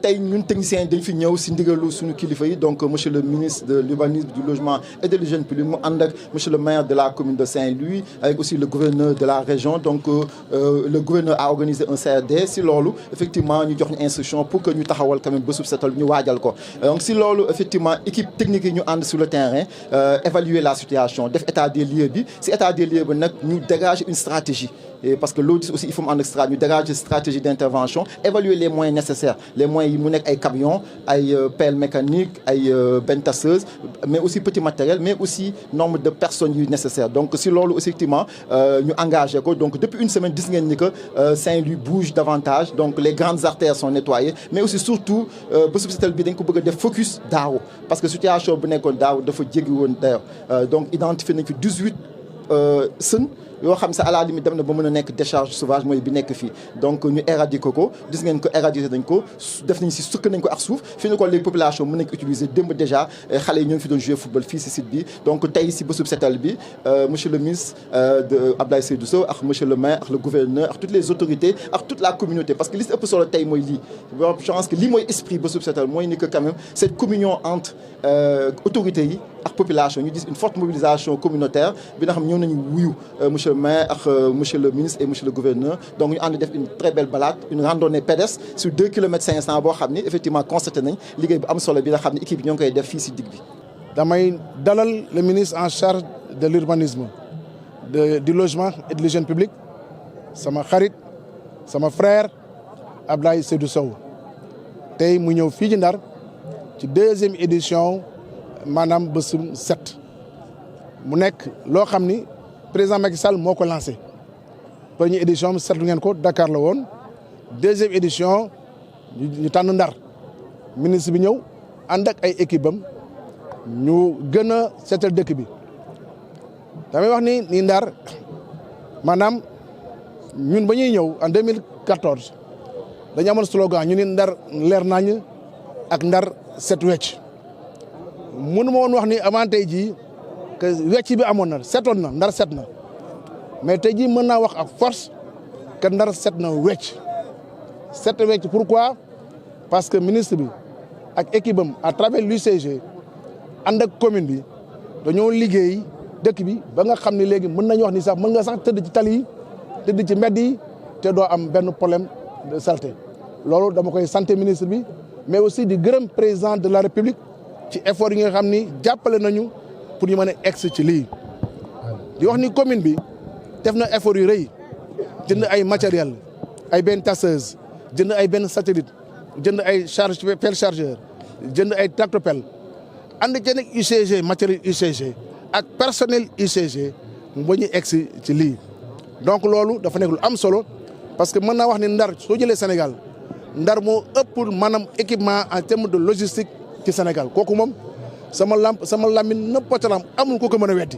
tey ñun techniciens dañ fi ñëw si ndigalu suñu kilifa yi donc monsieur le ministre de l'urbanisme, du logement et de l'hygiène publique mu ànd ak monsieur le maire de la commune de Saint-Louis avec aussi le gouverneur de la région donc le gouverneur a organisé un CRD si loolu effectivement ñu jox ñu instruction pour que ñu taxawal quand même bésub setal ñu waajal ko donc si loolu effectivement équipe technique yi ñu ànd sur le terrain évaluer la situation def état des lieux bi si état des lieux bi nag ñu dégager une stratégie parce que l'audit aussi il faut mu ànd ak ñu dégager stratégie d'intervention évaluer les moyens nécessaires les moyens yi mu nekk ay camions ay pelle mécanique ay bennes tasseuses mais aussi petit matériel mais aussi nombre de personnes yu nécessaires donc si loolu effectivement ñu engagé ko donc depuis une semaine gis ngeen ni que Saint-Louis bouge davantage donc les grandes artères sont nettoyées mais aussi surtout bésub setal bi dañ ko bëgg a def focus daaw parce que situation bu nekkoon daaw dafa jéggi woon d'ailleurs donc identifié nañ fi 18 sën yoo xam sa à la limite dem na ba mën a nekk décharge sauvage mooy bi nekk fii donc ñu éradiquer ko gis ngeen ko éradiquer nañ ko def nañ si sukk nañ ko ak suuf fi ñu ko les populations mën nañ ko utiliser démb déjà xale yi ñoo ngi fi doon jouer football fii si site bi donc tey si bésub setal bi monsieur le ministre de Abdoulaye Seydou Sow ak monsieur le maire ak le gouverneur ak toutes les autorités ak toute la communauté parce que li si ëpp solo tey mooy lii je pense que lii mooy esprit bésub setal mooy ni que quand même cette communion entre autorités yi ak population ñu gis une forte mobilisation communautaire bi nga xam ñëw nañu wuyu monsieur le maire ak monsieur le ministre et monsieur le gouverneur donc ñu ànd def une très belle balade une randonnée pédestre sur 2 kilomètres 500 boo xam ni effectivement constaté nañ liggéey bu am solo bi nga xam ne équipe bi ñoo ngi koy def fii si digg bi. damay dalal le ministre en charge de l'urbanisme du logement et de l'hygiène publique sama xarit sama frère Abdoulaye Seydou Sow tey mu ñëw fii ci Ndar ci 2e édition maanaam bésum set mu nekk loo xam ni président Macky Sall moo ko lancé première édition seetlu ngeen ko Dakar la woon 2e édition ñu tànn Ndar ministre bi ñëw ànd ak ay équipe am ñu gën a seetal dëkk bi damay wax ni Ndar maanaam ñun ba ñuy ñëw en 2014 dañu amoon slogan ñu ni Ndar leer nañ ak Ndar set wecc mënu ma woon wax ni avant tey jii que wecc bi amoon na setoon na Ndar set na mais tey jii mën naa wax ak force que Ndar set na wecc pourquoi parce que ministre bi ak équipe am à travers l'UCG ànd ak commune bi dañoo liggéey dëkk bi ba nga xam ne léegi mën nañu wax ni sax mën nga sax tëdd ci tali yi tëdd ci mbedd yi te doo am benn problème de saleté loolu dama koy sant ministre bi mais aussi di gërëm président de la République ci effort yi nga xam ni jàppale nañu pour ñu mën a egg ci lii di wax ni commune bi def na effort yu rëy jënd ay matériel ay benn tasseuse jënd ay benn satellite jënd ay pelle chargeur jënd ay tractopelle ànd ci nag UCG matériel UCG ak personnel UCG ba ñu egg ci lii donc loolu dafa nekk lu am solo parce que mën naa wax ni Ndar soo jëlee Sénégal Ndar moo ëpp maanaam équipement en terme de logistique ci Sénégal kooku moom sama lamine nëppatalam amul ko ko mën a weddi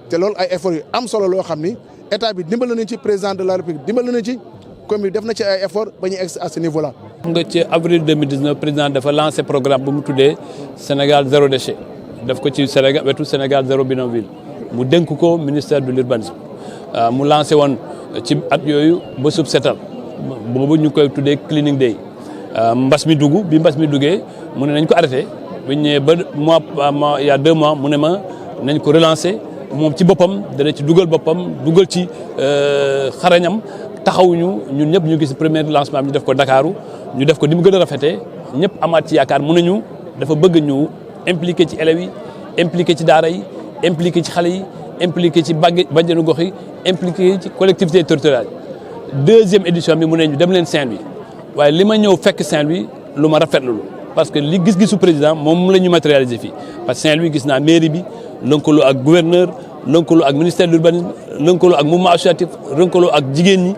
te loolu ay effort yu am solo loo xam ni état bi dimbal nañu ci président de la République dimbal nañu ci comme bi def na ci ay effort ba ñu egg à ce niveau là. xam nga ci avril 2019 président dafa lancé programme bu mu tuddee Sénégal zéro déchet def ko ci Sénégal wetu Sénégal zéro bidonville mu dénk ko ministère de l'urbanisme mu lancé woon ci at yooyu bésub setal boobu ñu koy tuddee cleaning day mbas mi dugg bi mbas mi duggee mu ne nañ ko arrêté bu ñu ñëwee ba mois il y a 2 mois mu ne ma nañ ko relancer moom ci boppam dana ci dugal boppam dugal ci xarañam taxawuñu ñun ñëpp ñu gis premier lancement bi ñu def ko Dakaru ñu def ko ni mu gën a rafetee ñëpp amaat ci yaakaar mu ne ñu dafa bëgg ñu impliqué ci élèves yi impliqué ci daara yi impliqué ci xale yi impliqué ci bàjjenu gox yi impliqué ci collectivité territoriale 2e édition bi mu ne ñu dem leen Saint-Louis waaye li ma ñëw fekk Saint-Louis lu ma rafetlu parce que li gis-gisu président moom la ñu matérialiser fii parce que Saint-Louis gis naa mairie bi lëkkaloo ak gouverneur lëkkaloo ak ministère de l'urbanisme lëkkaloo ak mouvement associatif lëkkaloo ak jigéen ñi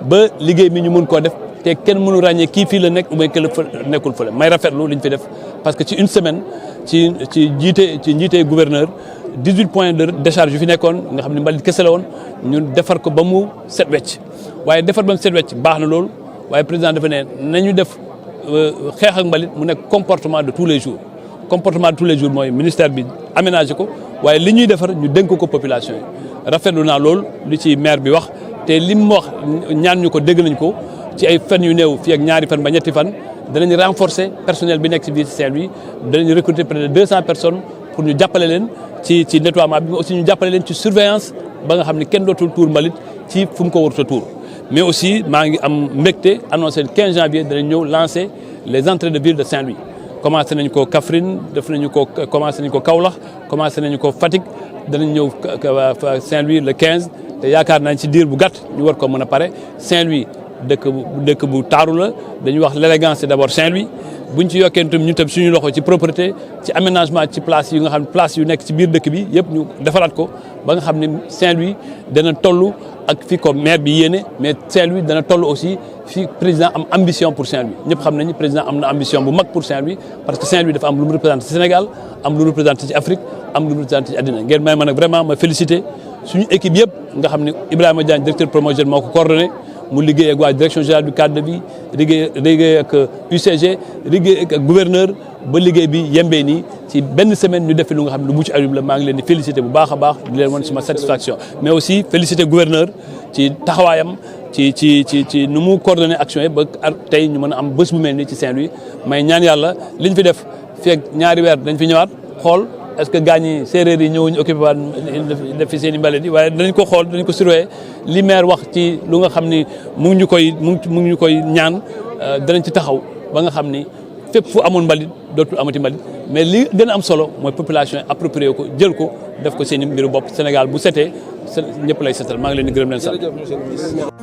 ba liggéey mi ñu mën koo def te kenn mënu ràññee kii fii la nekk ou bien kenn nekkul fële may rafetlu li ñu fi def parce que ci une semaine ci njiite gouverneur 18 points de décharge yu fi nekkoon nga xam ne mbalit kese la woon ñu defar ko ba mu set wecc waaye defar ba mu set wecc baax na loolu waaye président dafa ne nañu def xeex ak mbalit mu nekk comportement de tous les jours mooy ministère bi aménagé ko waaye li ñuy defar ñu dénk ko population yi rafetlu naa loolu li ci maire bi wax te li mu wax ñaan ñu ko dégg nañ ko ci ay fan yu néew fii ak ñaari fan ba ñetti fan danañ renforcer personnel bi nekk ci biir Saint-Louis danañ recruter près de 200 personnes pour ñu jàppale leen ci nettoiement bi mais aussi ñu jàppale leen ci surveillance ba nga xam ne kenn dootul tuur mbalit ci fu mu ko warut a tuur mais aussi maa ngi am mbégte annoncé le 15 janvier danañ ñëw lancer les entrées de ville de Saint-Louis commencé nañu ko Kaffrine commencé nañu ko Kaolack commencé nañu ko Fatick danañ ñëw Saint-Louis le 15 te yaakaar nañ ci diir bu gàtt ñu war ko mën a pare Saint-Louis dëkk bu taaru la dañuy wax l'élégance c'est d'abord Saint-Louis buñ ci yokkee itam ñu tam suñu loxo ci propreté ci aménagement ci place yi nga xam ne place yu nekk ci biir dëkk bi yëpp ñu defaraat ko ba nga xam ne Saint-Louis dana toll ak fi ko maire bi yéene mais Saint-Louis dana toll aussi fi président am ambition pour Saint-Louis ñëpp xam nañu président am na ambition bu mag pour Saint-Louis parce que Saint-Louis dafa am lu mu représenté ci Sénégal am lu mu représenté ci Afrique am lu mu représenté ci àddina ngeen may ma nag vraiment ma félicité suñu équipe yëpp nga xam ne Ibrahima Diagne directeur promotion moo ko coordonné mu liggéey ak waa direction générale du cadre de vie liggéey ak UCG liggéey ak gouverneur ba liggéey bi yembee nii ci benn semaine ñu defi lu nga xam ne lu mucc ayib la maa ngi leen di féliciter bu baax a baax di leen wan suma satisfaction mais aussi féliciter gouverneur ci taxawaayam ci nu mu coordonné action yi ba tey ñu mën a am bés bu mel nii ci Saint-Louis may ñaan yàlla liñ fi def fii ak ñaari weer dañ fi ñëwaat xool est-ce que gars ñi séeréer yi ñëwuñu occupé waat def fi seen i mbalit yi waaye danañ ko xool danañ ko surveiller li maire wax ci lu nga xam ni mu ngi ñu koy ñaan danañ ci taxaw ba nga xam ni fépp fu amoon mbalit dootul amati mbalit mais li gën a am solo mooy population yi approprié ko jël ko def ko seen i mbiru bopp Sénégal bu setee ñëpp lay setal maa ngi leen di gërëm leen sant